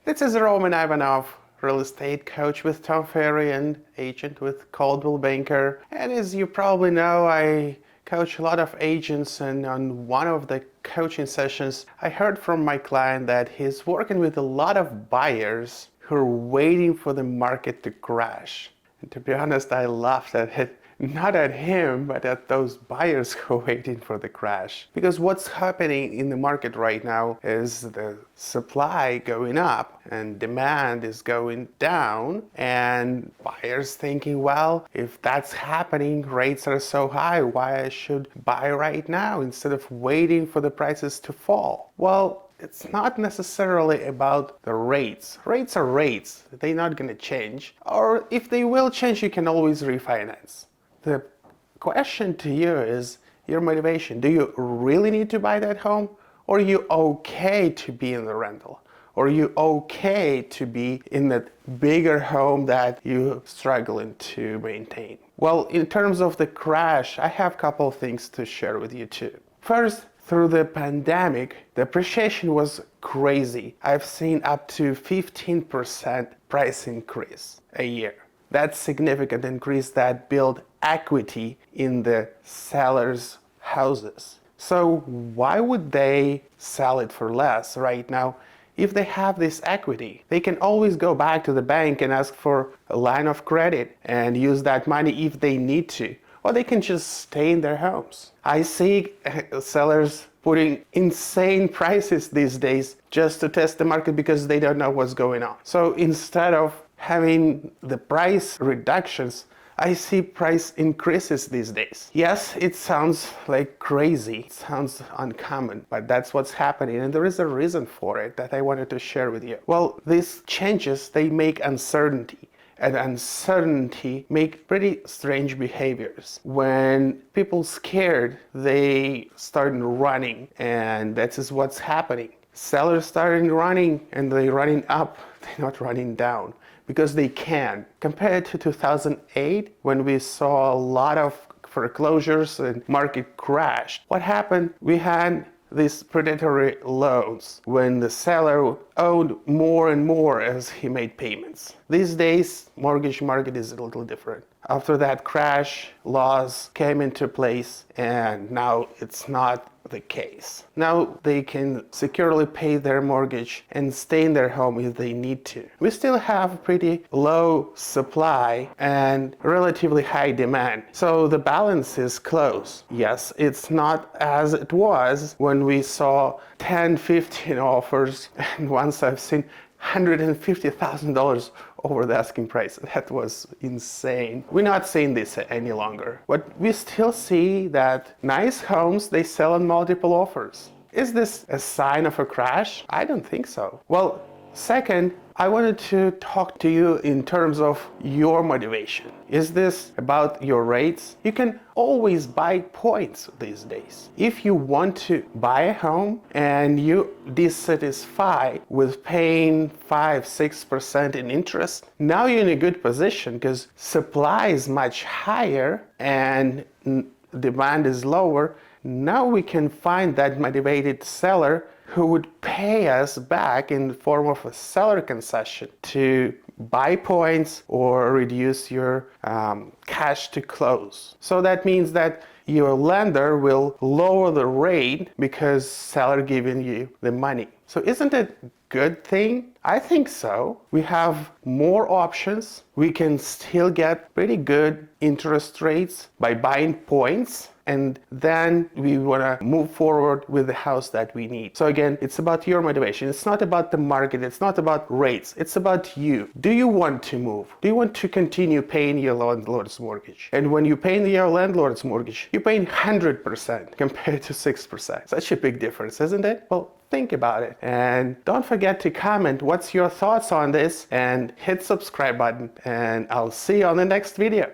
This is Roman Ivanov, real estate coach with Tom Ferry and agent with Coldwell Banker. And as you probably know, I coach a lot of agents, and on one of the coaching sessions, I heard from my client that he's working with a lot of buyers who are waiting for the market to crash. And to be honest, I laughed at it. Not at him, but at those buyers who are waiting for the crash. Because what's happening in the market right now is the supply going up and demand is going down, and buyers thinking, well, if that's happening, rates are so high, why I should buy right now instead of waiting for the prices to fall? Well, it's not necessarily about the rates. Rates are rates. They're not going to change. Or if they will change, you can always refinance. The question to you is your motivation. Do you really need to buy that home? Or are you okay to be in the rental? Or are you okay to be in that bigger home that you're struggling to maintain? Well, in terms of the crash, I have a couple of things to share with you too. First, through the pandemic, the appreciation was crazy. I've seen up to 15% price increase a year. That's significant increase that build equity in the sellers' houses. So why would they sell it for less right now? If they have this equity, they can always go back to the bank and ask for a line of credit and use that money if they need to. Or they can just stay in their homes. I see sellers putting insane prices these days just to test the market because they don't know what's going on. So instead of having the price reductions, I see price increases these days. Yes, it sounds like crazy, it sounds uncommon, but that's what's happening, and there is a reason for it that I wanted to share with you. Well, these changes, they make uncertainty, and uncertainty make pretty strange behaviors. When people scared, they start running, and that is what's happening. Sellers starting running, and they're running up, they're not running down, because they can. Compared to 2008, when we saw a lot of foreclosures and market crashed, what happened? We had these predatory loans when the seller owed more and more as he made payments. These days, mortgage market is a little different. After that crash, laws came into place, and now it's not the case. Now they can securely pay their mortgage and stay in their home if they need to. We still have pretty low supply and relatively high demand. So the balance is close. Yes, it's not as it was when we saw 10, 15 offers, and once I've seen $150,000 over the asking price. That was insane. We're not seeing this any longer. But we still see that nice homes, they sell on multiple offers. Is this a sign of a crash? I don't think so. Well, second, I wanted to talk to you in terms of your motivation. Is this about your rates? You can always buy points these days. If you want to buy a home and you're dissatisfied with paying 5-6% in interest, now you're in a good position because supply is much higher and demand is lower. Now we can find that motivated seller who would pay us back in the form of a seller concession to buy points or reduce your cash to close. So that means that your lender will lower the rate because seller giving you the money. So isn't it a good thing? I think so. We have more options. We can still get pretty good interest rates by buying points, and then we want to move forward with the house that we need. So again, it's about your motivation. It's not about the market. It's not about rates. It's about you. Do you want to move? Do you want to continue paying your landlord's mortgage? And when you pay your landlord's mortgage, you're paying 100% compared to 6%. Such a big difference, isn't it? Well, think about it. And don't forget to comment what's your thoughts on this, and hit subscribe button, and I'll see you on the next video.